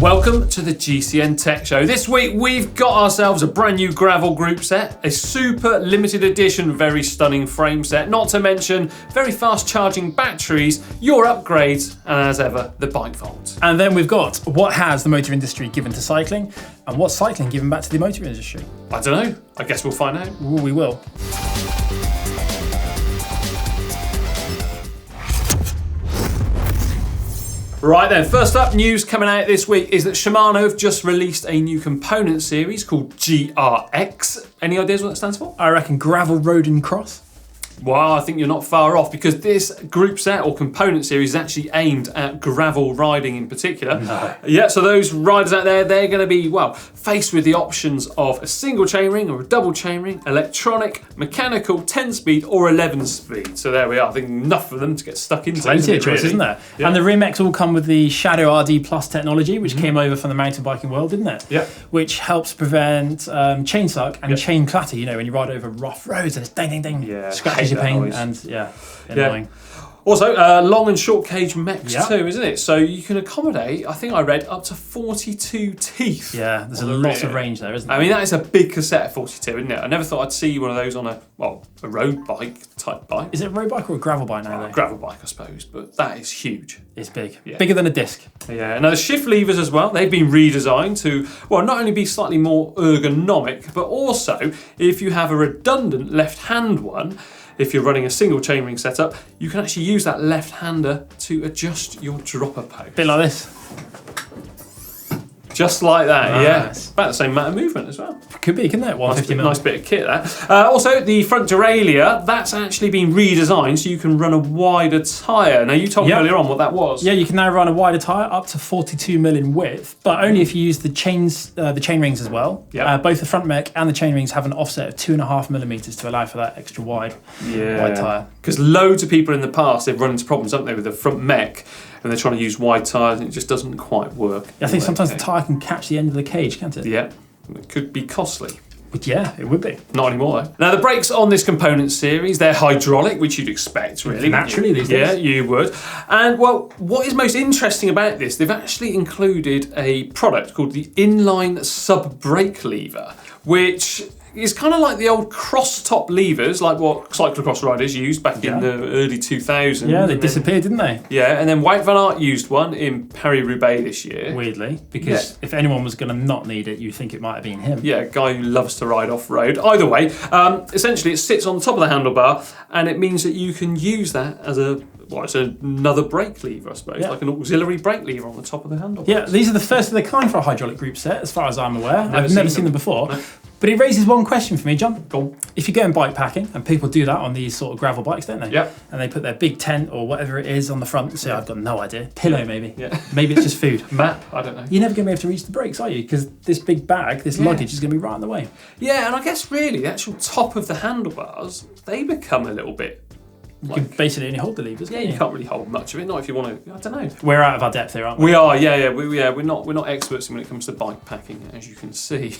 Welcome to the GCN Tech Show. This week we've got ourselves a brand new gravel group set, a super limited edition, very stunning frame set, not to mention very fast charging batteries, your upgrades, and as ever, the bike vault. And then we've got what has the motor industry given to cycling and what's cycling given back to the motor industry. I don't know. I guess we'll find out. Ooh, we will. Right then, first up, news coming out this week is that Shimano have just released a new component series called GRX. Any ideas what that stands for? I reckon gravel, road and cross. Well, I think you're not far off because this group set or component series is actually aimed at gravel riding in particular. No. Yeah, so those riders out there, they're going to be, well, faced with the options of a single chainring or a double chainring, electronic, mechanical, 10-speed or 11-speed. So there we are. I think enough for them to get stuck into. Plenty of choice, isn't there? Yeah. And the rim X all come with the Shadow RD Plus technology, which came over from the mountain biking world, didn't it? Yeah. Which helps prevent chain suck and chain clatter, you know, when you ride over rough roads and it's ding, ding, ding. Yeah. Scratches your pain and annoying. Yeah. Also, long and short cage mechs too, isn't it? So you can accommodate, I think I read, up to 42 teeth. Yeah, there's a lot of range there, isn't there? I mean, that is a big cassette, 42, isn't it? I never thought I'd see one of those on a road bike type bike. Is it a road bike or a gravel bike now, though? Gravel bike, I suppose, but that is huge. It's big. Yeah. Bigger than a disc. Yeah, and the shift levers as well, they've been redesigned to, well, not only be slightly more ergonomic, but also, if you have a redundant left-hand one, if you're running a single chainring setup, you can actually use that left-hander to adjust your dropper post. Bit like this. Just like that, nice. Yeah. About the same amount of movement as well. Could be, couldn't it? 150 mil. Nice bit of kit there. Also, the front derailleur, that's actually been redesigned so you can run a wider tyre. Now, you told me earlier on what that was. Yeah, you can now run a wider tyre up to 42 mil in width, but only if you use the chains, the chain rings as well. Yep. Both the front mech and the chain rings have an offset of 2.5 millimeters to allow for that extra wide tyre. Because loads of people in the past, they've run into problems, haven't they, with the front mech, and they're trying to use wide tyres and it just doesn't quite work. I think sometimes the tyre can catch the end of the cage, can't it? Yeah, it could be costly. But yeah, it would be. Not anymore though. Now the brakes on this component series, they're hydraulic, which you'd expect really. Naturally these days. Yeah, you would. And well, what is most interesting about this, they've actually included a product called the inline sub brake lever, which is kind of like the old cross-top levers, like what cyclocross riders used back in the early 2000s. Yeah, they disappeared, didn't they? Yeah, and then Wout van Aert used one in Paris-Roubaix this year. Weirdly, because if anyone was going to not need it, you'd think it might have been him. Yeah, a guy who loves to ride off-road. Either way, essentially it sits on the top of the handlebar, and it means that you can use that as it's another brake lever, I suppose, like an auxiliary brake lever on the top of the handlebar. Yeah, these are the first of their kind for a hydraulic group set, as far as I'm aware. I've never seen them before. No. But it raises one question for me, John. Go on. If you go in bike packing, and people do that on these sort of gravel bikes, don't they? Yeah. And they put their big tent or whatever it is on the front. So I've got no idea. Pillow maybe. Yeah. Maybe it's just food. Map, I don't know. You're never going to be able to reach the brakes, are you? Because this big bag, this luggage is going to be right in the way. Yeah, and I guess really the actual top of the handlebars, they become a little bit... You can basically only hold the levers. Yeah, you can't really hold much of it. Not if you want to. I don't know. We're out of our depth here, aren't we? We are. Yeah. We're not experts when it comes to bike packing, as you can see.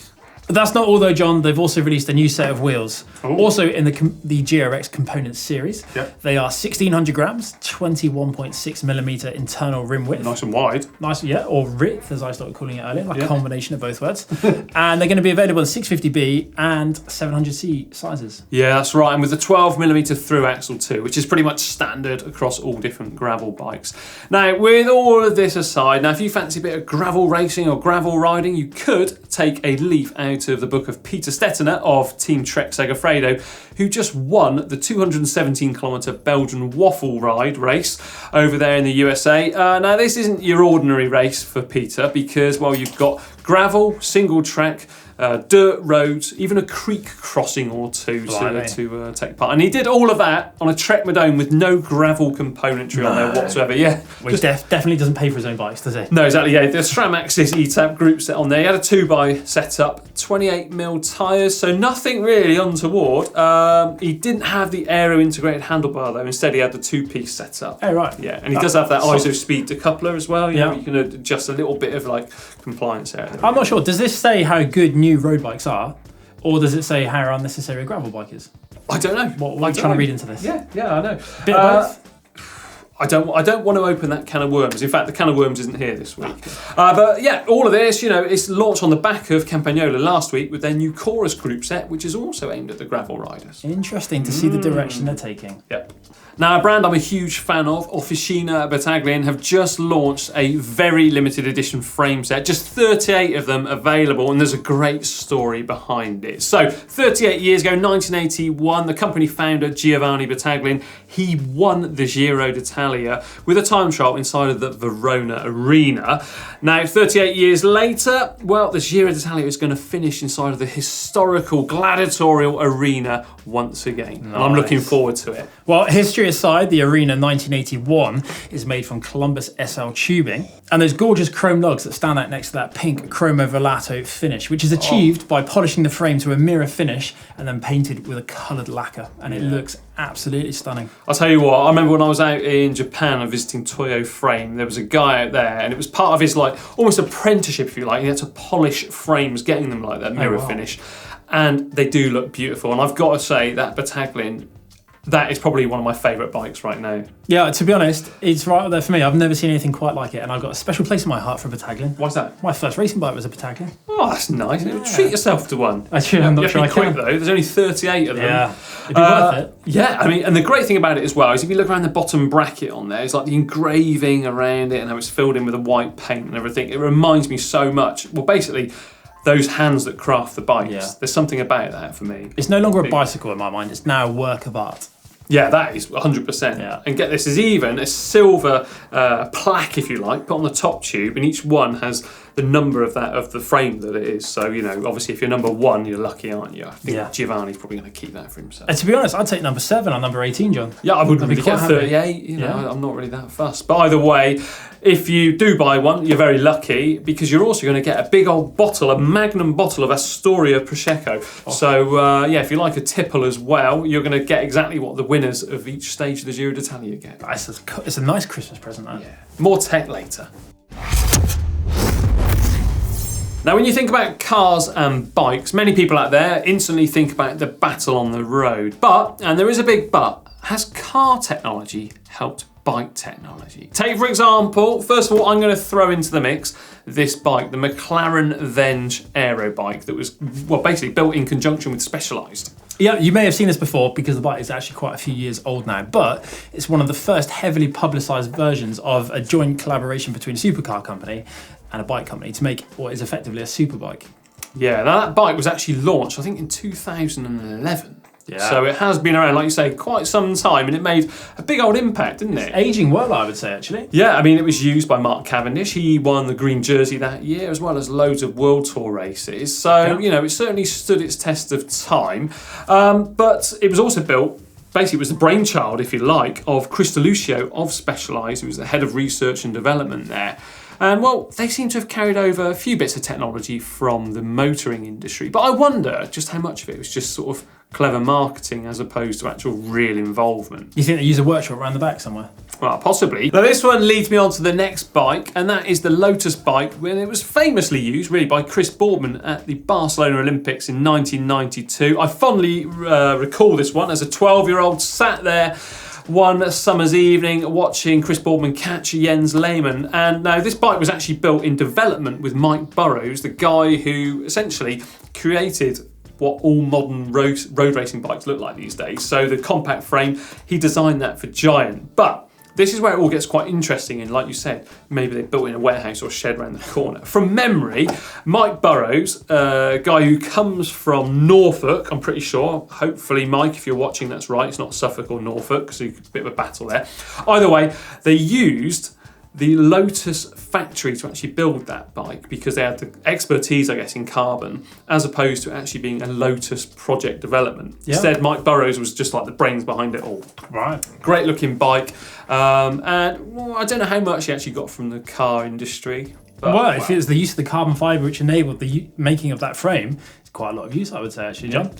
But that's not all though, John. They've also released a new set of wheels. Ooh. Also in the GRX Components series. Yep. They are 1,600 grams, 21.6 millimeter internal rim width. Nice and wide. Nice, yeah, or width, as I started calling it earlier, like a combination of both words. And they're going to be available in 650B and 700C sizes. Yeah, that's right. And with the 12mm through axle too, which is pretty much standard across all different gravel bikes. Now, with all of this aside, now if you fancy a bit of gravel racing or gravel riding, you could take a leaf out of the book of Peter Stettiner of Team Trek Segafredo, who just won the 217-kilometre Belgian waffle ride race over there in the USA. Now, this isn't your ordinary race for Peter because, well, you've got gravel, single track, dirt roads, even a creek crossing or two to take part. And he did all of that on a Trek Madone with no gravel componentry on there whatsoever. Yeah, Well, he definitely doesn't pay for his own bikes, does he? No, exactly. Yeah, the SRAM Axis ETAP group set on there. He had a 2x setup, 28mm tyres, so nothing really untoward. He didn't have the aero integrated handlebar though. Instead, he had the 2-piece setup. Oh right. Yeah, and he does have that ISO speed decoupler as well. You know, you can adjust a little bit of like compliance there. I'm not sure. Does this say how good new road bikes are, or does it say how unnecessary a gravel bike is? I don't know. What are you trying to read into this? Yeah, I know. Bit of both. I don't want to open that can of worms. In fact, the can of worms isn't here this week. But yeah, all of this, it's launched on the back of Campagnolo last week with their new Chorus group set, which is also aimed at the gravel riders. Interesting to see the direction they're taking. Yep. Now, a brand I'm a huge fan of, Officina Battaglin, have just launched a very limited edition frame set. Just 38 of them available, and there's a great story behind it. So, 38 years ago, 1981, the company founder, Giovanni Battaglin, he won the Giro d'Italia with a time trial inside of the Verona Arena. Now, 38 years later, well, the Giro d'Italia is going to finish inside of the historical gladiatorial arena once again. Nice. And I'm looking forward to it. Well, history aside, the Arena 1981 is made from Columbus SL tubing, and those gorgeous chrome lugs that stand out next to that pink chromo volato finish, which is achieved by polishing the frame to a mirror finish and then painted with a coloured lacquer, and it looks absolutely stunning. I'll tell you what, I remember when I was out in Japan and visiting Toyo Frame, there was a guy out there, and it was part of his almost apprenticeship, if you like. He had to polish frames, getting them like that mirror finish, and they do look beautiful. And I've got to say that Battaglin, that is probably one of my favourite bikes right now. Yeah, to be honest, it's right up there for me. I've never seen anything quite like it, and I've got a special place in my heart for Battaglin. Why's that? My first racing bike was a Battaglin. Oh, that's nice. Yeah. Treat yourself to one. Actually, I'm not sure I can. Quick though. There's only 38 of them. Yeah, it'd be worth it. Yeah, I mean, and the great thing about it as well is if you look around the bottom bracket on there, it's like the engraving around it and how it's filled in with a white paint and everything. It reminds me so much. Well, basically, those hands that craft the bikes. There's something about that for me. It's no longer a bicycle in my mind. It's now a work of art. Yeah, that is 100%. Yeah. And get this, there's even a silver plaque, if you like, put on the top tube, and each one has the number of the frame that it is. So, obviously if you're number 1, you're lucky, aren't you? I think Giovanni's probably going to keep that for himself. And to be honest, I'd take number 7 on number 18, John. Yeah, I wouldn't really get 38. I'm not really that fussed. But either way, if you do buy one, you're very lucky, because you're also going to get a big old bottle, a magnum bottle of Astoria Prosecco. Oh. So, if you like a tipple as well, you're going to get exactly what the winners of each stage of the Giro d'Italia get. It's a nice Christmas present, that. Yeah. More tech later. Now, when you think about cars and bikes, many people out there instantly think about the battle on the road. But, and there is a big but, has car technology helped bike technology? Take, for example, first of all, I'm going to throw into the mix this bike, the McLaren Venge aero bike that was, basically built in conjunction with Specialized. Yeah, you may have seen this before because the bike is actually quite a few years old now, but it's one of the first heavily publicised versions of a joint collaboration between a supercar company and a bike company to make what is effectively a superbike. Yeah, now that bike was actually launched, I think, in 2011. Yeah. So it has been around, like you say, quite some time, and it made a big old impact, didn't it? It's aging well, I would say, actually. Yeah, I mean, it was used by Mark Cavendish. He won the green jersey that year, as well as loads of World Tour races. So, it certainly stood its test of time. But it was also built, basically it was the brainchild, if you like, of Chris DeLucio of Specialized, who was the head of research and development there. And, they seem to have carried over a few bits of technology from the motoring industry. But I wonder just how much of it was just sort of clever marketing as opposed to actual real involvement. You think they use a workshop around the back somewhere? Well, possibly. Now, this one leads me on to the next bike, and that is the Lotus bike, when it was famously used, really, by Chris Boardman at the Barcelona Olympics in 1992. I fondly recall this one as a 12-year-old sat there one summer's evening watching Chris Boardman catch Jens Lehmann. And now this bike was actually built in development with Mike Burrows, the guy who essentially created what all modern road racing bikes look like these days. So the compact frame, he designed that for Giant. But this is where it all gets quite interesting, and like you said, maybe they built in a warehouse or shed around the corner. From memory, Mike Burrows, a guy who comes from Norfolk, I'm pretty sure. Hopefully, Mike, if you're watching, that's right. It's not Suffolk or Norfolk, because it's a bit of a battle there. Either way, they used the Lotus factory to actually build that bike because they had the expertise, I guess, in carbon, as opposed to actually being a Lotus project development. Yeah. Instead, Mike Burrows was just like the brains behind it all. Right. Great looking bike. And I don't know how much he actually got from the car industry. But, if it was the use of the carbon fibre which enabled the making of that frame, it's quite a lot of use, I would say, actually, John.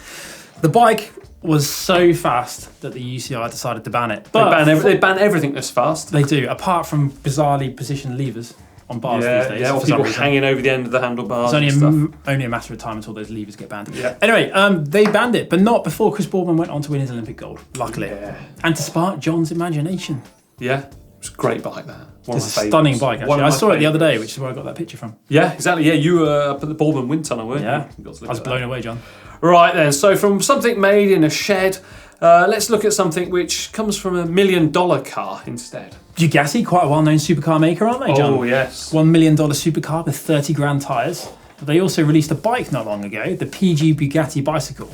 The bike was so fast that the UCI decided to ban it. But they ban everything that's fast. They do, apart from bizarrely positioned levers on bars these days. Yeah, or people hanging over the end of the handlebars. It's only a matter of time until those levers get banned. Yeah. Anyway, they banned it, but not before Chris Boardman went on to win his Olympic gold, luckily. Yeah. And to spark John's imagination. Yeah. It's a great bike, that. It's a stunning bike, actually. I saw it the other day, which is where I got that picture from. Yeah, exactly. Yeah, you were up at the Baldwin Wind Tunnel, weren't you? Yeah, I was blown away, John. Right then, so from something made in a shed, let's look at something which comes from $1 million car instead. Bugatti, quite a well-known supercar maker, aren't they, John? Oh, yes. $1 million supercar with 30 grand tyres. They also released a bike not long ago, the PG Bugatti bicycle.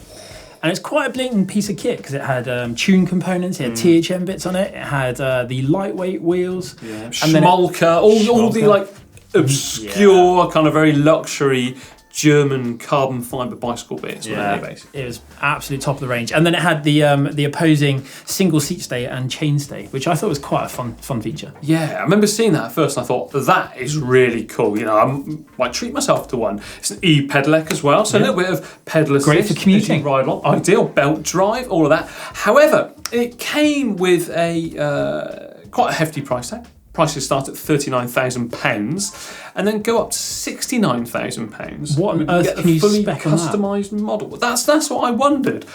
And it's quite a blatant piece of kit because it had tune components, it had THM bits on it, it had the lightweight wheels. Yeah. And Schmalker, all the like obscure, kind of very luxury German carbon fibre bicycle bits. Yeah, it was absolutely top of the range. And then it had the opposing single seat stay and chain stay, which I thought was quite a fun feature. Yeah, I remember seeing that at first and I thought, that is really cool. You know, I might treat myself to one. It's an e-pedelec as well, so a little bit of pedal assist. Great for commuting. Ride along. Ideal, belt drive, all of that. However, it came with a quite a hefty price tag. Prices start at £39,000 and then go up to £69,000. What on earth can you spec on that? Fully customised model. That's what I wondered.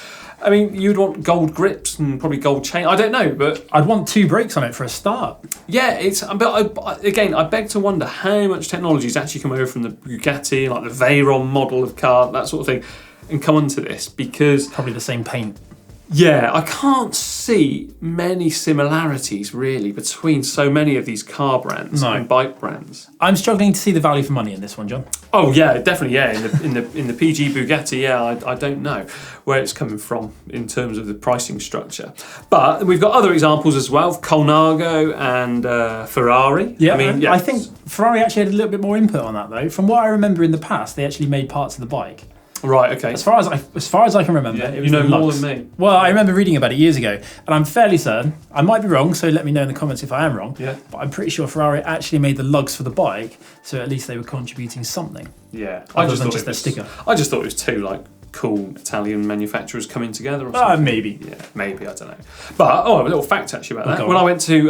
I mean, you'd want gold grips and probably gold chain. I don't know, but I'd want 2 brakes on it for a start. Yeah, but again, I beg to wonder how much technology has actually come over from the Bugatti, like the Veyron model of car, that sort of thing, and come onto this because probably the same paint. Yeah, I can't see many similarities really between so many of these car brands and bike brands. I'm struggling to see the value for money in this one, John. Oh yeah, definitely. Yeah, in the PG Bugatti, yeah, I don't know where it's coming from in terms of the pricing structure. But we've got other examples as well, Colnago and Ferrari. Yeah, I think Ferrari actually had a little bit more input on that though. From what I remember in the past, they actually made parts of the bike. Right, okay. As far as I can remember, it was more than me. Well, I remember reading about it years ago, and I'm fairly certain, I might be wrong, so let me know in the comments if I am wrong, but I'm pretty sure Ferrari actually made the lugs for the bike, so at least they were contributing something. Yeah. Other than just their sticker. I just thought it was two cool Italian manufacturers coming together or something. Maybe. Yeah, maybe, I don't know. But, a little fact actually about that. When I went to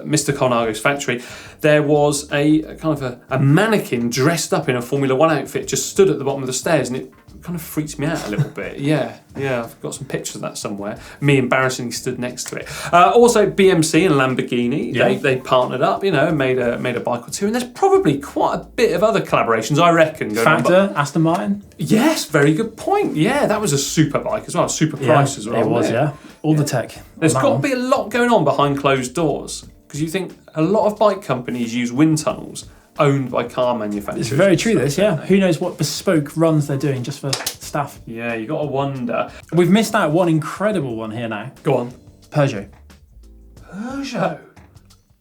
Mr. Colnago's factory, there was a kind of a mannequin dressed up in a Formula 1 outfit just stood at the bottom of the stairs, and it kind of freaks me out a little bit. Yeah, I've got some pictures of that somewhere. Me embarrassingly stood next to it. Also, BMC and Lamborghini, they partnered up, and made a bike or two. And there's probably quite a bit of other collaborations, I reckon. Factor, Aston Martin. Yes, very good point. Yeah, that was a super bike as well, super price as well. It was, all the tech. There's got to be a lot going on behind closed doors because you think a lot of bike companies use wind tunnels owned by car manufacturers. It's very true, this, yeah. Who knows what bespoke runs they're doing just for staff. Yeah, you got to wonder. We've missed out one incredible one here now. Go on. Peugeot.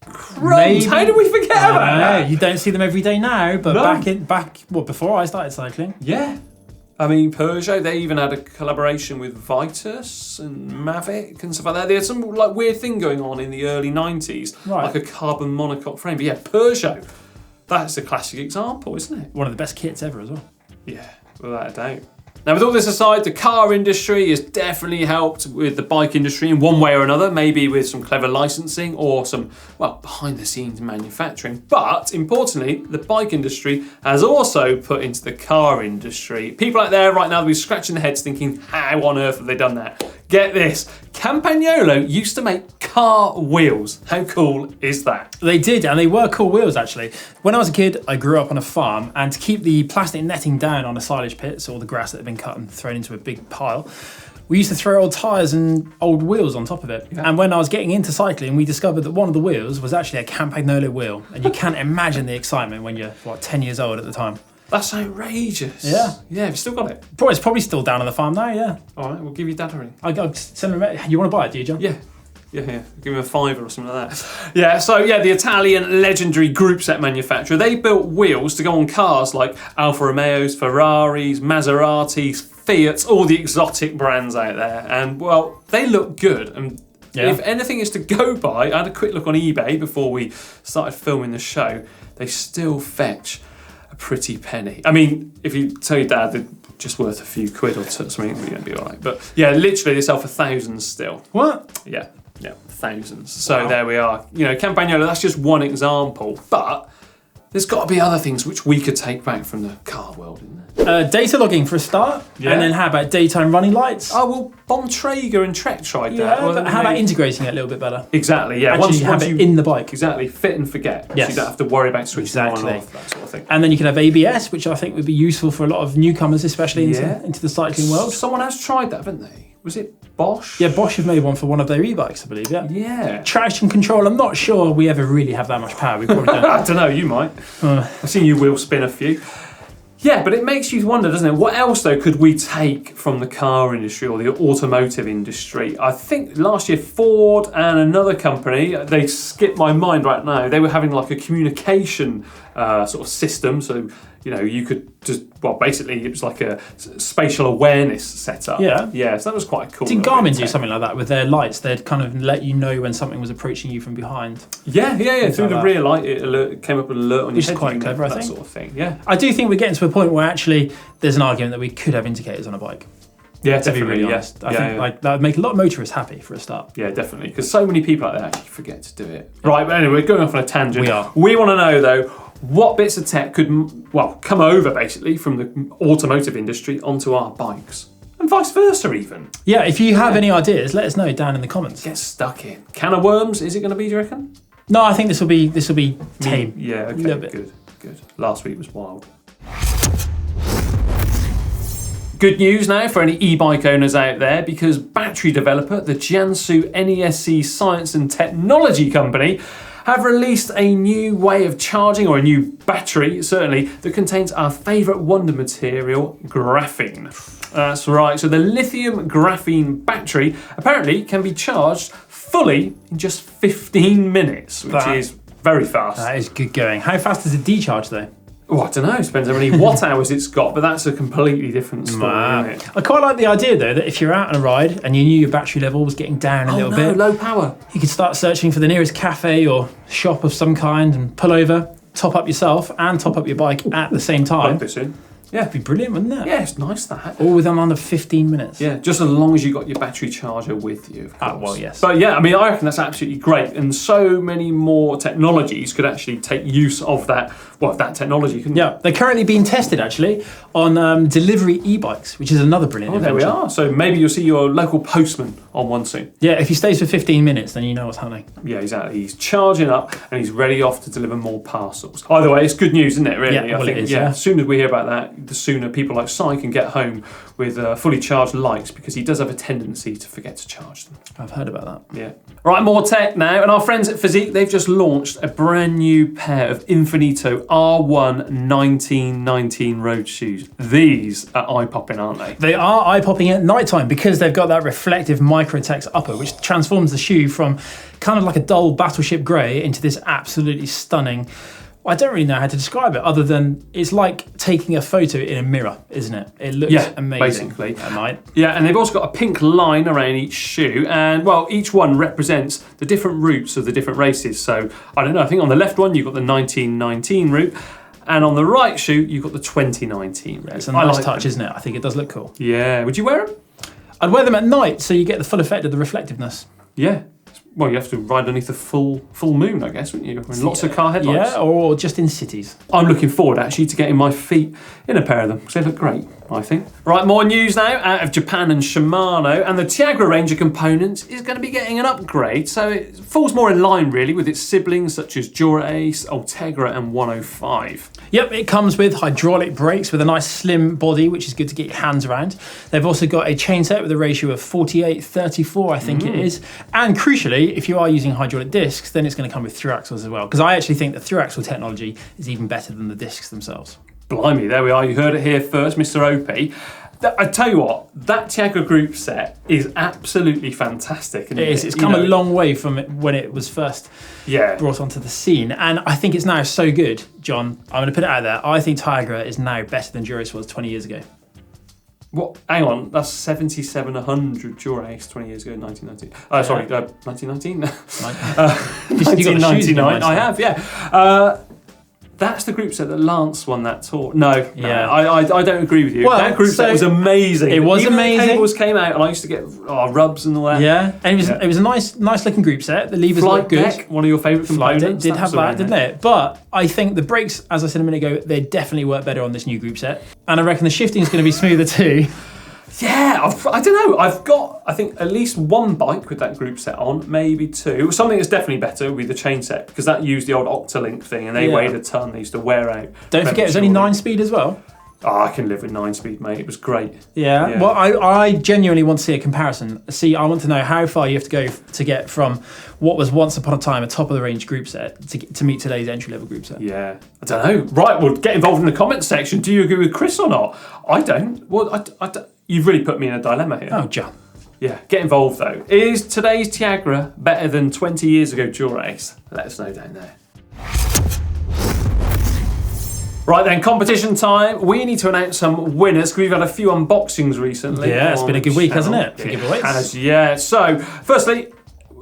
Crumbs, how did we forget about that? You don't see them every day now, but before I started cycling. Yeah. I mean, Peugeot, they even had a collaboration with Vitus and Mavic and stuff like that. They had some weird thing going on in the early 90s, like a carbon monocoque frame. But yeah, Peugeot, that's a classic example, isn't it? One of the best kits ever as well. Yeah, without a doubt. Now, with all this aside, the car industry has definitely helped with the bike industry in one way or another, maybe with some clever licensing or some, behind-the-scenes manufacturing. But, importantly, the bike industry has also put into the car industry. People out there right now will be scratching their heads thinking, how on earth have they done that? Get this, Campagnolo used to make car wheels. How cool is that? They did, and they were cool wheels, actually. When I was a kid, I grew up on a farm, and to keep the plastic netting down on the silage pits, or the grass that had been cut and thrown into a big pile, we used to throw old tyres and old wheels on top of it. Yeah. And when I was getting into cycling, we discovered that one of the wheels was actually a Campagnolo wheel. And you can't imagine the excitement when you're, 10 years old at the time. That's outrageous. Yeah. Yeah, have you still got it? It's probably still down on the farm now, yeah. All right, we'll give you Dad a ring. I'll send him you want to buy it, do you, John? Yeah. Yeah. Give him a $5 or something like that. Yeah, so the Italian legendary groupset manufacturer, they built wheels to go on cars like Alfa Romeos, Ferraris, Maseratis, Fiats, all the exotic brands out there. And, they look good. And if anything is to go by, I had a quick look on eBay before we started filming the show, they still fetch a pretty penny. I mean, if you tell your dad they're just worth a few quid or something, you're going to be all right. But yeah, literally they sell for thousands still. What? Yeah, thousands. So there we are. Campagnolo, that's just one example. But there's got to be other things which we could take back from the car world, isn't there? Data logging for a start, and then how about daytime running lights? Oh, well, Bontrager and Trek tried that. But how about integrating it a little bit better? Exactly, yeah. Actually, once you have it in the bike. Exactly, fit and forget. Yes. So you don't have to worry about switching on and off, that sort of thing. And then you can have ABS, which I think would be useful for a lot of newcomers, especially into the cycling world. Someone has tried that, haven't they? Was it Bosch? Yeah, Bosch have made one for one of their e-bikes, I believe, Yeah. Traction control, I'm not sure we ever really have that much power. We probably don't. I don't know, you might. I've seen you wheel spin a few. Yeah, but it makes you wonder, doesn't it? What else, though, could we take from the car industry or the automotive industry? I think last year Ford and another company, they skipped my mind right now. They were having like a communication sort of system. So, you know, you could just, well, basically it was like a spatial awareness setup. Yeah, so that was quite cool. Did Garmin do something like that with their lights? They'd kind of let you know when something was approaching you from behind. Yeah. Through the rear light, it came up with an alert on your head. Which is quite clever, I think. That sort of thing, yeah. I do think we're getting to a point where actually there's an argument that we could have indicators on a bike. Yeah, to be really honest. I think like that would make a lot of motorists happy for a start. Yeah, definitely. Because so many people out there actually forget to do it. Right, but anyway, we're going off on a tangent. We are. We want to know, though, what bits of tech could, come over, basically, from the automotive industry onto our bikes. And vice versa, even. Yeah, if you have any ideas, let us know down in the comments. Get stuck in. Can of worms, is it going to be, do you reckon? No, I think this will be tame. Yeah, okay, good. Last week was wild. Good news now for any e-bike owners out there, because battery developer, the Jiangsu NESC Science and Technology Company, have released a new way of charging, or a new battery, certainly, that contains our favourite wonder material, graphene. That's right, so the lithium graphene battery apparently can be charged fully in just 15 minutes, which is very fast. That is good going. How fast is a decharge though? Oh, I don't know, depends how many watt hours it's got, but that's a completely different story, isn't it? I quite like the idea though that if you're out on a ride and you knew your battery level was getting down a little bit, low power, you could start searching for the nearest cafe or shop of some kind and pull over, top up yourself and top up your bike at the same time. Plug this in. Yeah, it'd be brilliant, wouldn't it? Yeah, it's nice that. All within under 15 minutes. Yeah, just as long as you got your battery charger with you, of course. Well, yes. But yeah, I mean, I reckon that's absolutely great, and so many more technologies could actually take use of that. Well, that technology, couldn't Yeah, they're currently being tested actually on delivery e-bikes, which is another brilliant invention. There we are. So maybe you'll see your local postman on one soon. Yeah, if he stays for 15 minutes, then you know what's happening. Yeah, exactly. He's charging up and he's ready off to deliver more parcels. Either way, it's good news, isn't it? Really, Yeah, well, I think. it is, As soon as we hear about that, the sooner people like Si can get home with fully charged lights, because he does have a tendency to forget to charge them. I've heard about that. Yeah. Right, more tech now, and our friends at Fizik, they've just launched a brand new pair of Infinito R1 1919 road shoes. These are eye-popping, aren't they? They are eye-popping at night time because they've got that reflective Microtex upper, which transforms the shoe from kind of like a dull battleship grey into this absolutely stunning. I don't really know how to describe it other than it's like taking a photo in a mirror, isn't it? It looks amazing basically at night. Yeah, and they've also got a pink line around each shoe, and well, each one represents the different routes of the different races. So I don't know, I think on the left one you've got the 1919 route, and on the right shoe you've got the 2019 route. It's a nice touch, isn't it? I think it does look cool. Yeah, would you wear them? I'd wear them at night so you get the full effect of the reflectiveness. Yeah. Well, you have to ride underneath the full moon, I guess, wouldn't you? And lots of car headlights. Yeah, or just in cities. I'm looking forward, actually, to getting my feet in a pair of them, because they look great, I think. Right, more news now out of Japan and Shimano, and the Tiagra range of components is going to be getting an upgrade, so it falls more in line, really, with its siblings such as Jura Ace, Ultegra and 105. Yep, it comes with hydraulic brakes with a nice slim body, which is good to get your hands around. They've also got a chain set with a ratio of 48-34, I think it is. And crucially, if you are using hydraulic discs, then it's going to come with through axles as well. Because I actually think the through axle technology is even better than the discs themselves. Blimey, there we are. You heard it here first, Mr. OP. I tell you what, that Tiagra group set is absolutely fantastic. It is. It's come a long way from when it was first brought onto the scene. And I think it's now so good, John. I'm going to put it out there. I think Tiagra is now better than Duros was 20 years ago. What? Hang on, that's 77-100 Jura Ace 20 years ago, 1919. Sorry, 1919? 1999, I have, yeah. That's the group set that Lance won that tour. No, Yeah. I don't agree with you. Well, that group set was amazing. It was Even amazing. The cables came out, and I used to get rubs and all that. Yeah, and it was a nice looking group set. The levers Flight looked good. Deck, one of your favourite components. Did have that, didn't it? But I think the brakes, as I said a minute ago, they definitely work better on this new group set, and I reckon the shifting is going to be smoother too. Yeah, I don't know. I've got, I think, at least one bike with that group set on, maybe two. Something that's definitely better would be the chain set, because that used the old Octalink thing, and they weighed a ton. They used to wear out. Don't forget, it was only 9-speed as well. Oh, I can live with 9-speed, mate. It was great. Yeah. Well, I genuinely want to see a comparison. I want to know how far you have to go to get from what was once upon a time a top-of-the-range group set to meet today's entry-level group set. Yeah. I don't know. Right, well, get involved in the comments section. Do you agree with Chris or not? I don't. Well, I don't. You've really put me in a dilemma here. Oh, John. Yeah, get involved though. Is today's Tiagra better than 20 years ago dual race? Let us know down there. Right then, competition time. We need to announce some winners because we've had a few unboxings recently. Yeah, it's been a good week, hasn't it? For giveaways. It has, yeah. So, firstly,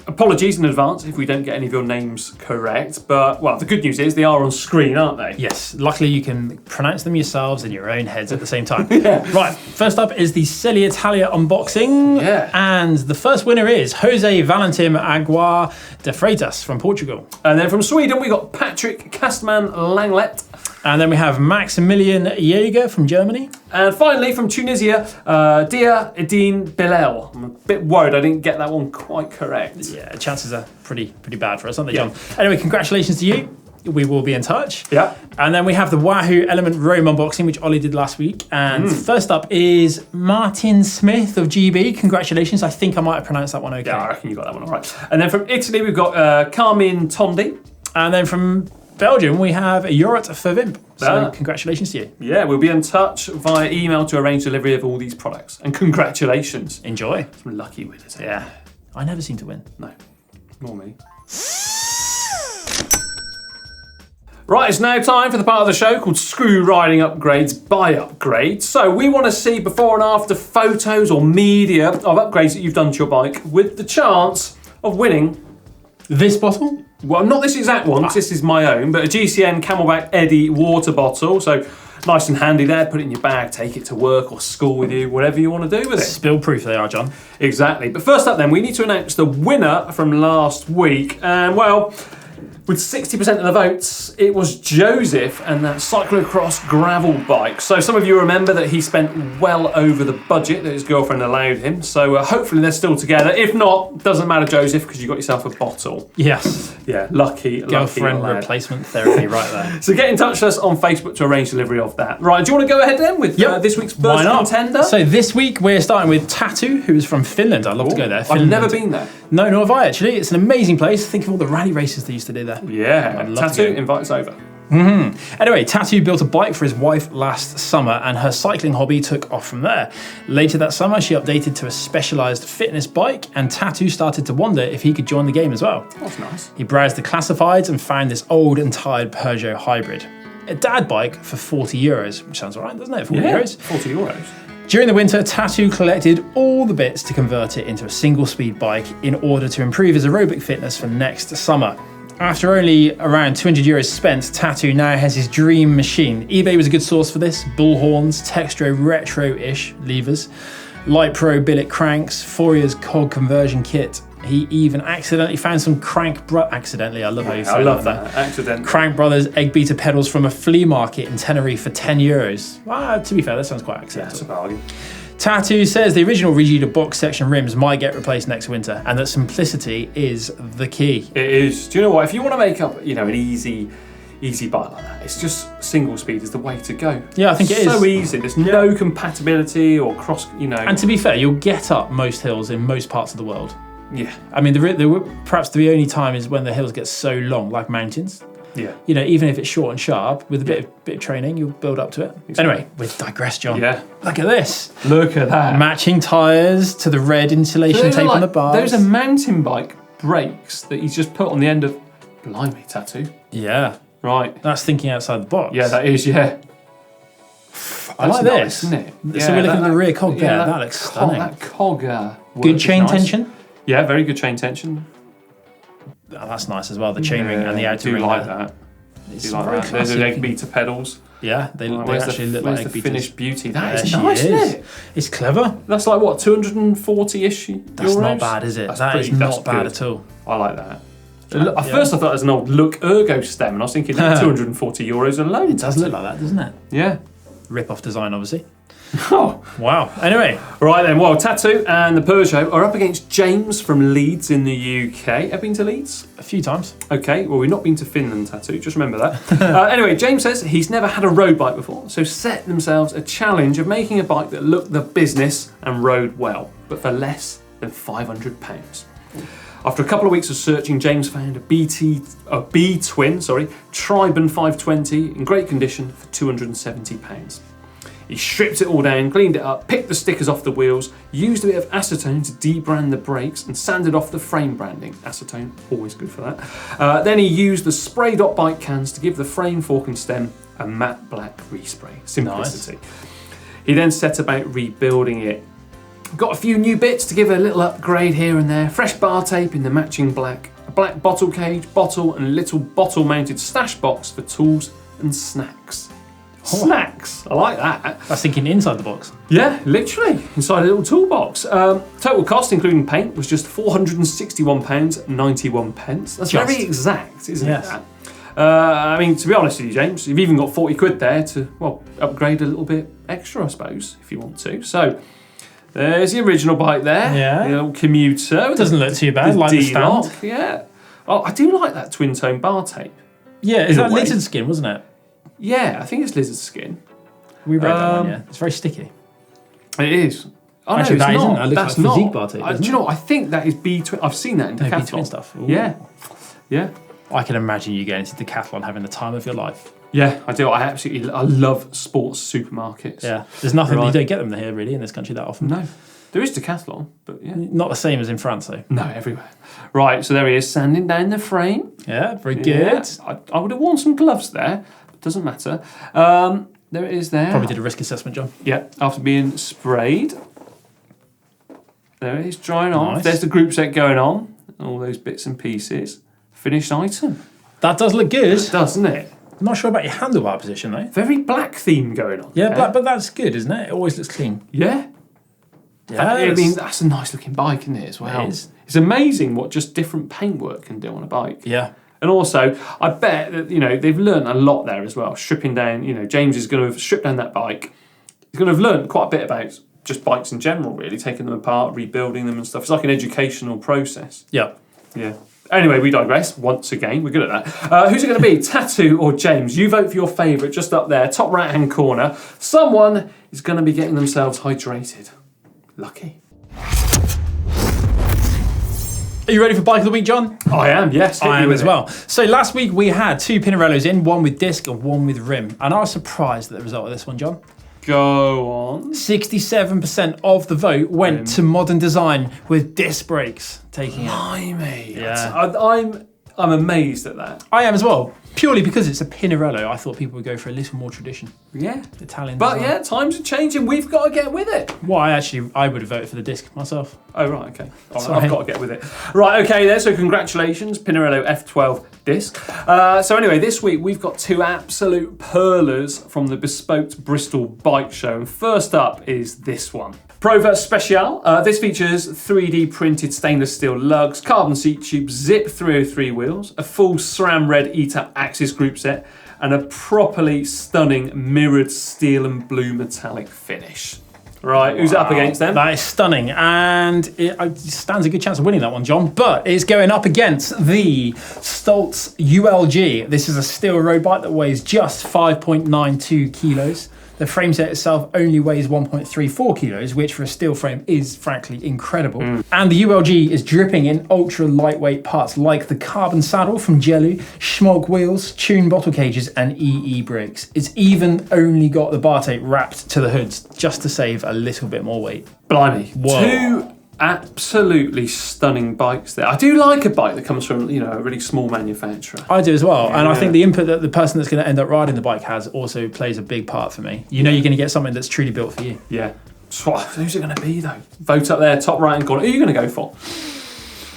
apologies in advance if we don't get any of your names correct. But, well, the good news is they are on screen, aren't they? Yes. Luckily, you can pronounce them yourselves in your own heads at the same time. Right. First up is the Celi Italia unboxing. Yeah. And the first winner is Jose Valentim Aguar de Freitas from Portugal. And then from Sweden, we got Patrick Kastman Langlet. And then we have Maximilian Jäger from Germany. And finally, from Tunisia, Dia Edine Bilal. I'm a bit worried I didn't get that one quite correct. Yeah, chances are pretty bad for us, aren't they, John? Anyway, congratulations to you. We will be in touch. Yeah. And then we have the Wahoo Element Rome unboxing, which Ollie did last week. And first up is Martin Smith of GB. Congratulations. I think I might have pronounced that one okay. Yeah, I reckon you got that one all right. And then from Italy, we've got Carmine Tondi. And then from Belgium, we have Jorrit Verwimp. So congratulations to you. Yeah, we'll be in touch via email to arrange delivery of all these products. And congratulations. Enjoy. Some lucky winners. Yeah. I never seem to win. No, nor me. Right, it's now time for the part of the show called Screw Riding Upgrades by Upgrades. So we want to see before and after photos or media of upgrades that you've done to your bike with the chance of winning this bottle. Well, not this exact one, because this is my own, but a GCN Camelback Eddy water bottle. So nice and handy there, put it in your bag, take it to work or school with you, whatever you want to do with it. Spill proof they are, John. Exactly. But first up then, we need to announce the winner from last week. And well, with 60% of the votes, it was Joseph and that cyclocross gravel bike. So some of you remember that he spent well over the budget that his girlfriend allowed him. So hopefully they're still together. If not, doesn't matter, Joseph, because you got yourself a bottle. Yes. Yeah, lucky girlfriend replacement therapy right there. So get in touch with us on Facebook to arrange delivery of that. Right, do you want to go ahead then with this week's first contender? So this week we're starting with Tatu, who is from Finland. I'd love to go there. I've never been there. No, nor have I actually. It's an amazing place. Think of all the rally races they used to do there. Yeah, Tatu invites over. Anyway, Tatu built a bike for his wife last summer and her cycling hobby took off from there. Later that summer, she updated to a specialised fitness bike and Tatu started to wonder if he could join the game as well. That's nice. He browsed the classifieds and found this old and tired Peugeot hybrid. A dad bike for €40, which sounds all right, doesn't it? €40. €40. During the winter, Tatu collected all the bits to convert it into a single-speed bike in order to improve his aerobic fitness for next summer. After only around €200 spent, Tatu now has his dream machine. eBay was a good source for this. Bullhorns, Textro retro-ish levers, Light Pro billet cranks, Fourier's cog conversion kit. He even accidentally found some accidentally, I love how you say that. I love that. Accidentally. Crank Brothers egg beater pedals from a flea market in Tenerife for €10. Well, to be fair, that sounds quite acceptable. Yeah, it's a bargain. Tatu says the original Rigida box section rims might get replaced next winter and that simplicity is the key. It is. Do you know what? If you want to make up, an easy bike like that, it's just single speed is the way to go. Yeah, I think it is. So easy. There's no compatibility or cross, And to be fair, you'll get up most hills in most parts of the world. Yeah. I mean, perhaps the only time is when the hills get so long, like mountains. Yeah. Even if it's short and sharp, with a bit of training, you'll build up to it. Exactly. Anyway, we digress, John. Yeah. Look at this. Look at that. Matching tyres to the red insulation tape on the bars. Those are mountain bike brakes that he's just put on the end of. Blimey, Tatu. Yeah. Right. That's thinking outside the box. Yeah, that is, yeah. I like nice, this. Isn't it? So Yeah, we're looking at the rear cog there. That looks stunning. That cog good chain tension. Yeah, very good chain tension. Oh, that's nice as well. The chain ring and the outer ring. ring. I do like that. It's Do you like very that? There's classy the egg looking. beater pedals. Yeah, they Where's actually the, look where's like egg the beaters. finished beauty? That There is she nice, is. isn't it? It's clever. That's like what, 240-ish euros? That's not bad, is it? That's not bad good. at all. I like that. At first I thought it was an old Look Ergo stem, and I was thinking 240 euros alone. It does look like that, doesn't it? Yeah. Rip-off design, obviously. Oh. Wow. Anyway. Right then, well, Tattoo and the Peugeot are up against James from Leeds in the UK. Have been to Leeds? A few times. Okay, well, we've not been to Finland, Tattoo, just remember that. Anyway, James says he's never had a road bike before, so set themselves a challenge of making a bike that looked the business and rode well, but for less than £500. After a couple of weeks of searching, James found a B-twin, Triben 520 in great condition for £270. He stripped it all down, cleaned it up, picked the stickers off the wheels, used a bit of acetone to debrand the brakes and sanded off the frame branding. Acetone, always good for that. Then he used the spray dot bike cans to give the frame, fork and stem a matte black respray. Simplicity. Nice. He then set about rebuilding it. Got a few new bits to give it a little upgrade here and there. Fresh bar tape in the matching black, a black bottle cage, bottle and little bottle mounted stash box for tools and snacks. Snacks, I like that. I was thinking inside the box. Yeah, literally, inside a little toolbox. Total cost, including paint, was just £461.91. That's very exact, isn't it? That? I mean, to be honest with you, James, you've even got 40 quid there to, well, upgrade a little bit extra, I suppose, if you want to. So, there's the original bike there. Yeah. The little commuter. Doesn't look too bad, like the stand. Yeah. Oh, I do like that twin tone bar tape. Yeah, is that lizard skin, wasn't it? Yeah, I think it's lizard skin. We read that one, yeah. It's very sticky. It is. Oh, actually, no, that it's isn't. not. That looks That's like Fizik not. bar tape, Do you know what? I think that is B-twin. I've seen that in Decathlon. B-twin stuff. Ooh. Yeah. Yeah. I can imagine you going into Decathlon having the time of your life. Yeah, I do. I love sports supermarkets. Yeah. There's nothing, you don't get them here really in this country that often. No. There is Decathlon, but yeah. Not the same as in France though. No, everywhere. Right, so there he is, sanding down the frame. Yeah, very good. Yeah. I would have worn some gloves there, but doesn't matter. There it is there. Probably did a risk assessment, John. Yeah, after being sprayed. There it is, drying off. Nice. There's the group set going on. All those bits and pieces. Finished item. That does look good. Doesn't it? I'm not sure about your handlebar position though. Very black theme going on. Yeah, black, but that's good, isn't it? It always looks clean. Yeah. Yeah, I mean, that's a nice looking bike, isn't it, as well? It is. It's amazing what just different paintwork can do on a bike. Yeah. And also, I bet that, they've learned a lot there as well. Stripping down, James is going to have stripped down that bike. He's going to have learned quite a bit about just bikes in general, really, taking them apart, rebuilding them and stuff. It's like an educational process. Yeah. Yeah. Anyway, we digress once again. We're good at that. Who's it going to be, Tattoo or James? You vote for your favourite just up there, top right-hand corner. Someone is going to be getting themselves hydrated. Lucky. Are you ready for Bike of the Week, John? I am, yes. I am as well. So last week we had 2 Pinarellos in, one with disc and one with rim. And I was surprised at the result of this one, John. Go on. 67% of the vote went to modern design with disc brakes taking it. Blimey. Yeah. I'm amazed at that. I am as well. Purely because it's a Pinarello, I thought people would go for a little more tradition. Yeah. Italian But design. yeah, times are changing. We've got to get with it. Well, I would have voted for the disc myself. Oh, right, okay. I've got to get with it. Right, okay there, so congratulations, Pinarello F12 disc. So anyway, this week we've got 2 absolute pearlers from the Bespoke Bristol Bike Show. And first up is this one. Prova Special. This features 3D printed stainless steel lugs, carbon seat tubes, Zip 303 wheels, a full SRAM red ETAP axis group set, and a properly stunning mirrored steel and blue metallic finish. Right, who's it up against then? That is stunning, and it stands a good chance of winning that one, John. But it's going up against the Stoltz ULG. This is a steel road bike that weighs just 5.92 kilos. The frame set itself only weighs 1.34 kilos, which for a steel frame is frankly incredible. And the ULG is dripping in ultra lightweight parts like the carbon saddle from Gelu, Schmolk wheels, tuned bottle cages, and EE brakes. It's even only got the bar tape wrapped to the hoods just to save a little bit more weight. Blimey. Whoa. 2 absolutely stunning bikes there. I do like a bike that comes from, a really small manufacturer. I do as well, and I Yeah. think the input that the person that's going to end up riding the bike has also plays a big part for me. You're going to get something that's truly built for you. Yeah. So, who's it going to be though? Vote up there, top right hand corner. Who are you going to go for?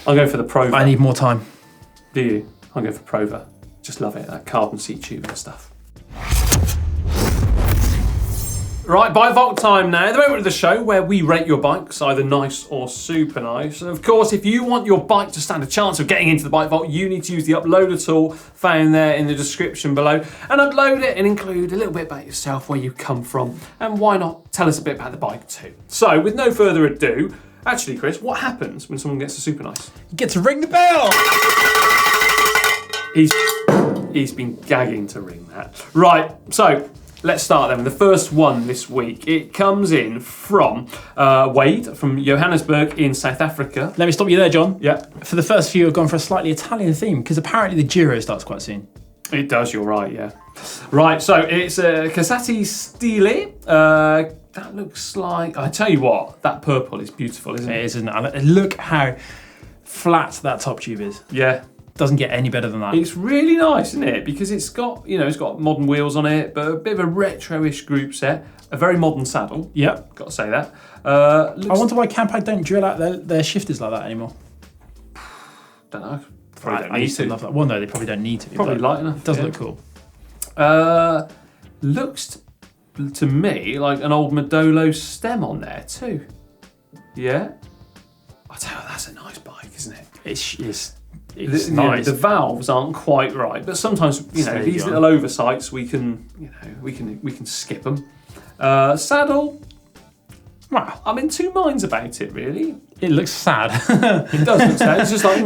I'll go for the Prova. I need more time. Do you? I'll go for Prova. Just love it, that carbon seat tube and stuff. Right, bike vault time now. The moment of the show where we rate your bikes, either nice or super nice. And of course, if you want your bike to stand a chance of getting into the bike vault, you need to use the uploader tool found there in the description below and upload it and include a little bit about yourself, where you come from, and why not tell us a bit about the bike too. So, with no further ado, actually, Chris, what happens when someone gets a super nice? You get to ring the bell. He's been gagging to ring that. Right, so let's start then with the first one this week. It comes in from Wade from Johannesburg in South Africa. Let me stop you there, John. Yeah. For the first few, I've gone for a slightly Italian theme because apparently the Giro starts quite soon. It does, you're right, yeah. Right, so it's a Casati Stile. That looks like, I tell you what, that purple is beautiful, isn't it? It is, isn't it? Look how flat that top tube is. Yeah. Doesn't get any better than that. It's really nice, isn't it? Because it's got, it's got modern wheels on it, but a bit of a retro-ish group set. A very modern saddle. Yep. Got to say that. I wonder why Campag don't drill out their shifters like that anymore. Don't know. Probably don't I need used to love that. Well, no, they probably don't need to. Probably light enough. It does look cool. Looks to me like an old Modolo stem on there too. Yeah. I tell you, that's a nice bike, isn't it? It's nice. The valves aren't quite right, but sometimes these little oversights we can skip them. Saddle. Wow. I'm in two minds about it, really. It looks sad. It does look sad. It's just like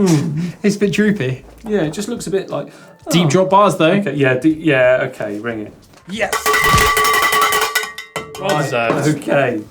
It's a bit droopy. Yeah, it just looks a bit like Deep drop bars though. Okay, yeah, okay, ring it. Yes. Right, okay.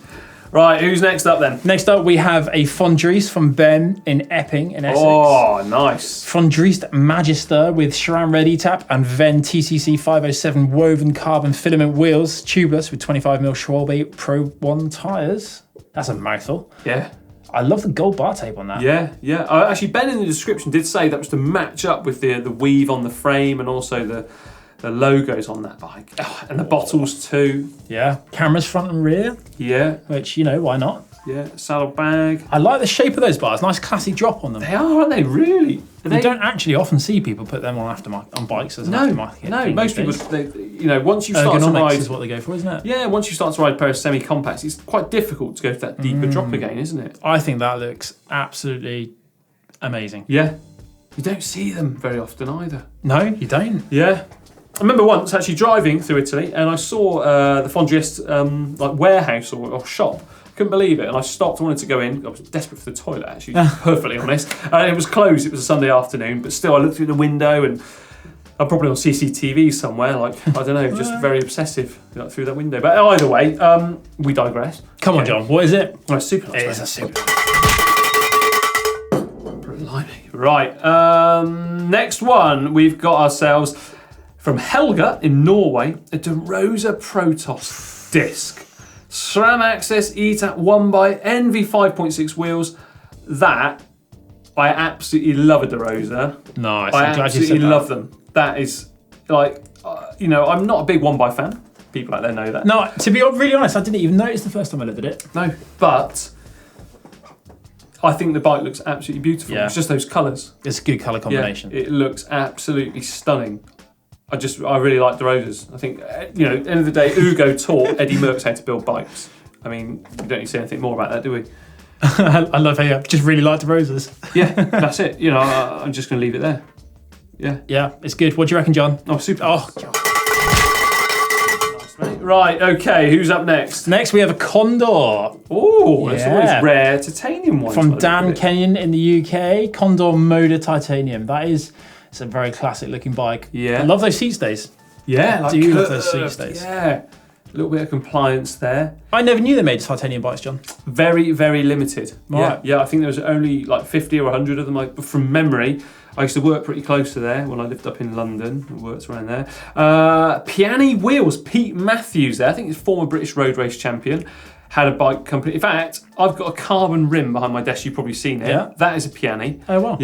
Right, who's next up then? Next up, we have a Fondriest from Ben in Epping in Essex. Oh, nice. Fondriest Magister with SRAM Red E-Tap and Ven TCC 507 woven carbon filament wheels, tubeless with 25mm Schwalbe Pro 1 tyres. That's a mouthful. Yeah. I love the gold bar tape on that. Yeah. Actually, Ben in the description did say that was to match up with the weave on the frame and also the logos on that bike. Oh, and the bottles too. Yeah. Cameras front and rear. Yeah. Which, why not? Yeah. Saddle bag. I like the shape of those bars. Nice classy drop on them. They are, aren't they? Really? You don't actually often see people put them on bikes as an aftermarket. No, most people, once you start to ride, is what they go for, isn't it? Yeah, once you start to ride a pair of semi-compacts, it's quite difficult to go for that deeper drop again, isn't it? I think that looks absolutely amazing. Yeah. You don't see them very often either. No, you don't. Yeah. I remember once actually driving through Italy and I saw the Fondriest warehouse or shop. Couldn't believe it, and I stopped. I wanted to go in. I was desperate for the toilet, actually, to be perfectly honest. And it was closed. It was a Sunday afternoon, but still, I looked through the window, and I'm probably on CCTV somewhere. I don't know, just very obsessive through that window. But either way, we digress. Come on, John. What is it? Oh, super nice. It is a super. Right. Next one, we've got ourselves from Helga in Norway, a DeRosa Protoss disc. SRAM Access ETAP 1x NV 5.6 wheels. That, I absolutely love a DeRosa. Nice. I absolutely love them. That is like, I'm not a big 1x fan. People out there know that. No, to be really honest, I didn't even notice the first time I looked at it. No, but I think the bike looks absolutely beautiful. Yeah. It's just those colours. It's a good colour combination. Yeah, it looks absolutely stunning. I really like DeRosa's. I think, at the end of the day, Ugo taught Eddie Merckx how to build bikes. I mean, we don't need to say anything more about that, do we? I love how you just really like DeRosa's. Yeah, that's it. I'm just going to leave it there. Yeah. Yeah, it's good. What do you reckon, John? Oh, super. Oh, God. Nice, mate. Right, okay, who's up next? Next, we have a Condor. Oh, that's always rare titanium one. From Dan Kenyon in the UK, Condor Moda Titanium. It's a very classic looking bike. Yeah. I love those seat stays. Yeah, I do love those seat stays. Yeah. A little bit of compliance there. I never knew they made titanium bikes, John. Very, very limited. Right. Yeah, I think there was only like 50 or 100 of them. But from memory, I used to work pretty close to there when I lived up in London. I worked around there. Piani Wheels, Pete Matthews there. I think he's former British road race champion. Had a bike company. In fact, I've got a carbon rim behind my desk. You've probably seen it. Yeah. That is a Piani. Oh, wow.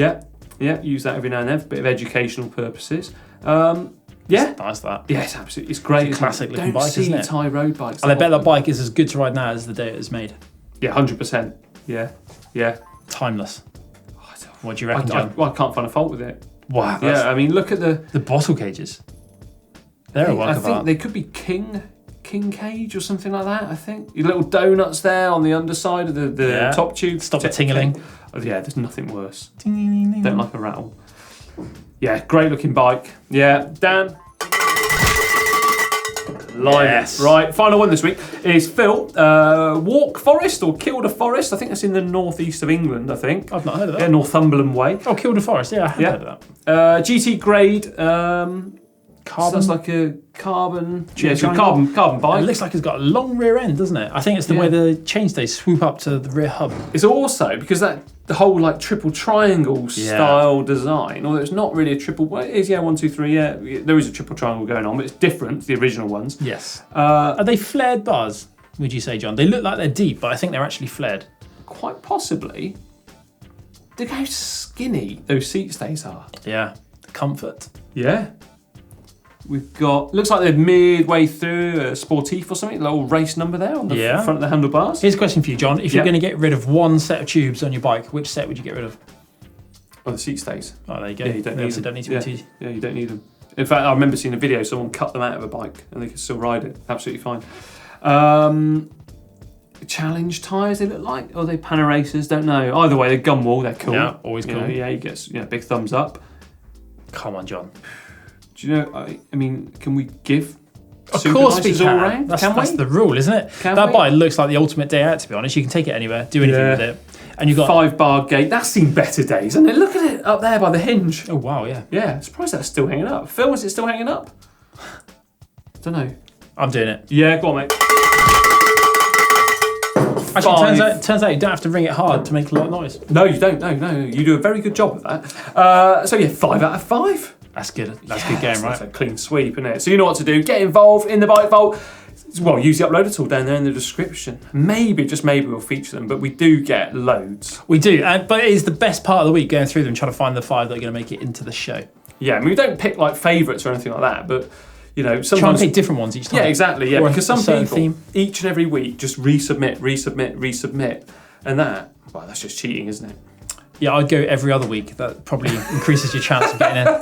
Yeah, use that every now and then for a bit of educational purposes. Yeah. It's nice, that. Yeah, it's great. It's a classic looking bike, isn't it? Don't see Thai road bikes. And I bet that bike is as good to ride now as the day it was made. Yeah, 100%. Yeah. Timeless. What do you reckon, John? I can't find a fault with it. Wow. Yeah, I mean, look at the bottle cages. They're a work of I think art. they could be king cage or something like that, I think. Your little donuts there on the underside of the top tube. Stop the tingling. Oh, yeah, there's nothing worse. Ding. Don't like a rattle. Yeah, great looking bike. Yeah, Dan. Yes. Right, final one this week is Phil. Walk Forest or Kilda Forest. I think that's in the northeast of England, I think. I've not heard of that. Yeah, Northumberland way. Oh, Kilda Forest. Yeah, I have heard of that. GT grade. Carbon. Sounds like a carbon. Yeah, it's a triangle. carbon bike. It looks like it's got a long rear end, doesn't it? I think it's the way the chainstays swoop up to the rear hub. It's also because the whole like triple triangle style design, although it's not really a triple. Well, it is 1, 2, 3. Yeah, there is a triple triangle going on, but it's different to the original ones. Yes. Are they flared bars? Would you say, John? They look like they're deep, but I think they're actually flared. Quite possibly. Look how skinny those seat stays are. Yeah. The comfort. Yeah. We've got, looks like they're midway through a Sportif or something, a little race number there on the front of the handlebars. Here's a question for you, John. If you're going to get rid of one set of tubes on your bike, which set would you get rid of? Oh, the seat stays. Oh, there you go. Yeah, you don't need them. Don't need to be too... Yeah, you don't need them. In fact, I remember seeing a video, someone cut them out of a bike and they could still ride it. Absolutely fine. Challenge tyres, they look like. Or are they Panaracers? Don't know. Either way, they're gum wall, they're cool. Yeah, always cool. You get big thumbs up. Come on, John. Do you know, I mean, can we give Of course we all can. round? That's the rule, isn't it? That bike looks like the ultimate day out, to be honest. You can take it anywhere, do anything with it. And you've got 5-bar gate. That's seen better days, hasn't it? Look at it up there by the hinge. Oh, wow, yeah. Yeah, surprised that's still hanging up. Phil, is it still hanging up? Don't know. I'm doing it. Yeah, go on, mate. Actually, turns out you don't have to ring it hard to make a lot of noise. No, you don't. No. You do a very good job of that. So, 5 out of 5. That's good. That's a good game, right? That's a clean sweep, isn't it? So you know what to do. Get involved in the Bike Vault. Well, use the uploader tool down there in the description. Maybe, just maybe, we'll feature them, but we do get loads. We do, but it is the best part of the week going through them, trying to find the 5 that are going to make it into the show. Yeah, I mean, we don't pick like favourites or anything like that, but you know, sometimes try and pick different ones each time. Yeah, exactly. Yeah, or because some people theme. each and every week just resubmit, and that's just cheating, isn't it? Yeah, I'd go every other week. That probably increases your chance of getting in.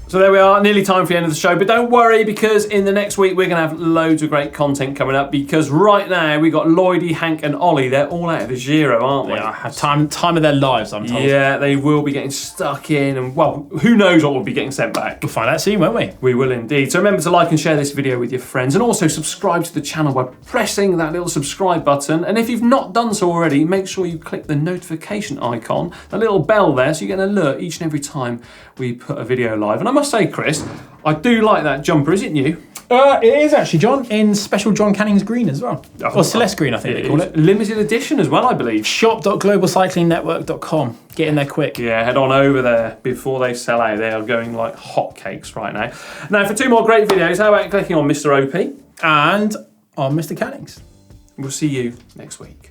So there we are, nearly time for the end of the show, but don't worry because in the next week we're going to have loads of great content coming up because right now we've got Lloydie, Hank and Ollie, they're all out of the Giro, aren't they? They have time of their lives, I'm told. Yeah, they will be getting stuck in and, well, who knows what will be getting sent back. We'll find out soon, won't we? We will indeed. So remember to like and share this video with your friends and also subscribe to the channel by pressing that little subscribe button. And if you've not done so already, make sure you click the notification icon, that little bell there, so you get an alert each and every time we put a video live. And I must say, Chris, I do like that jumper. Is it new? It is actually, John, in special John Canning's green as well. Or Celeste green, I think they call it. Limited edition as well, I believe. Shop.globalcyclingnetwork.com. Get in there quick. Yeah, head on over there before they sell out. They are going like hotcakes right now. Now, for 2 more great videos, how about clicking on Mr. OP? And on Mr. Canning's. We'll see you next week.